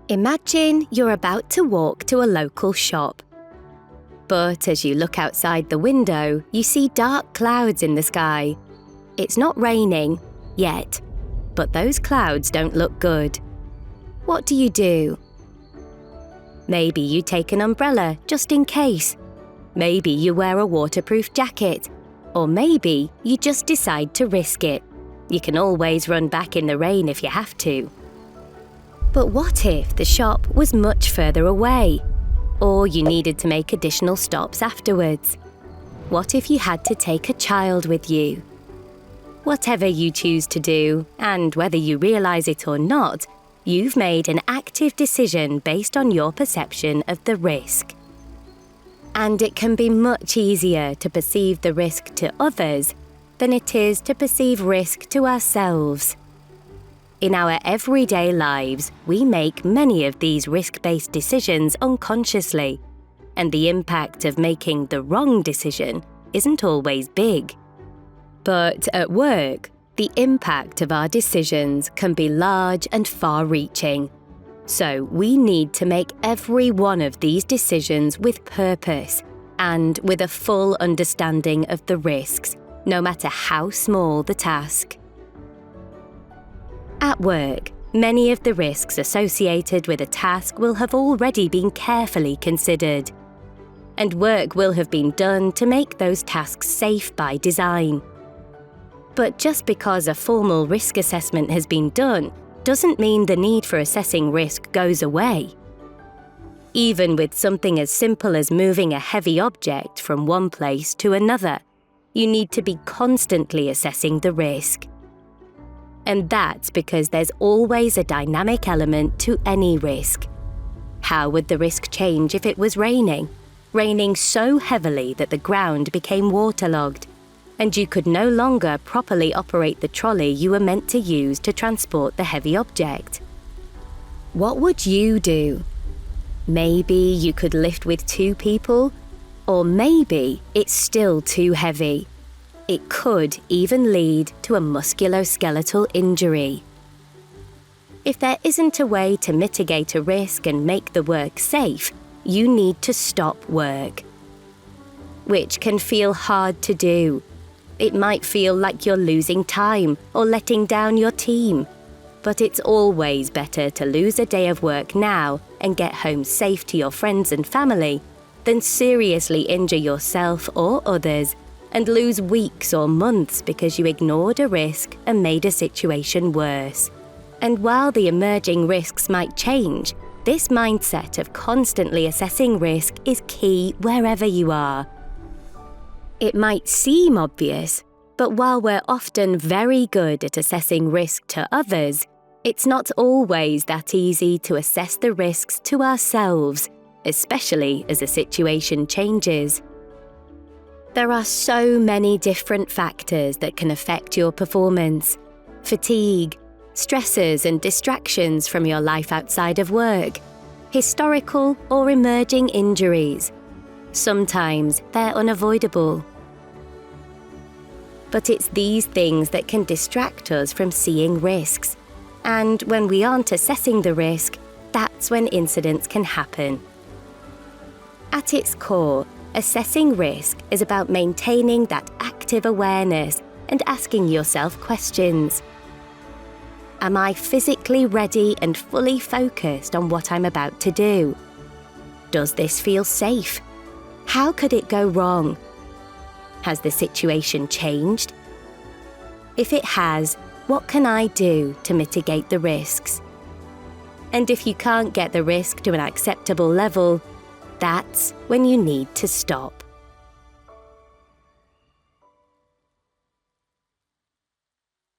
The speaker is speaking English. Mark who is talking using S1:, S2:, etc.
S1: Imagine you're about to walk to a local shop. But as you look outside the window, you see dark clouds in the sky. It's not raining, yet, but those clouds don't look good. What do? Maybe you take an umbrella just in case. Maybe you wear a waterproof jacket. Or maybe you just decide to risk it. You can always run back in the rain if you have to. But what if the shop was much further away? Or you needed to make additional stops afterwards? What if you had to take a child with you? Whatever you choose to do, and whether you realize it or not, you've made an active decision based on your perception of the risk. And it can be much easier to perceive the risk to others than it is to perceive risk to ourselves. In our everyday lives, we make many of these risk-based decisions unconsciously, and the impact of making the wrong decision isn't always big. But at work, the impact of our decisions can be large and far-reaching. So we need to make every one of these decisions with purpose and with a full understanding of the risks, no matter how small the task. At work, many of the risks associated with a task will have already been carefully considered, and work will have been done to make those tasks safe by design. But just because a formal risk assessment has been done doesn't mean the need for assessing risk goes away. Even with something as simple as moving a heavy object from one place to another, you need to be constantly assessing the risk. And that's because there's always a dynamic element to any risk. How would the risk change if it was raining? Raining so heavily that the ground became waterlogged, and you could no longer properly operate the trolley you were meant to use to transport the heavy object. What would you do? Maybe you could lift with 2 people, or maybe it's still too heavy. It could even lead to a musculoskeletal injury. If there isn't a way to mitigate a risk and make the work safe, you need to stop work. Which can feel hard to do. It might feel like you're losing time or letting down your team. But it's always better to lose a day of work now and get home safe to your friends and family than seriously injure yourself or others and lose weeks or months because you ignored a risk and made a situation worse. And while the emerging risks might change, this mindset of constantly assessing risk is key wherever you are. It might seem obvious, but while we're often very good at assessing risk to others, it's not always that easy to assess the risks to ourselves, especially as a situation changes. There are so many different factors that can affect your performance. Fatigue, stresses and distractions from your life outside of work, historical or emerging injuries. Sometimes they're unavoidable. But it's these things that can distract us from seeing risks. And when we aren't assessing the risk, that's when incidents can happen. At its core, assessing risk is about maintaining that active awareness and asking yourself questions. Am I physically ready and fully focused on what I'm about to do? Does this feel safe? How could it go wrong? Has the situation changed? If it has, what can I do to mitigate the risks? And if you can't get the risk to an acceptable level, that's when you need to stop.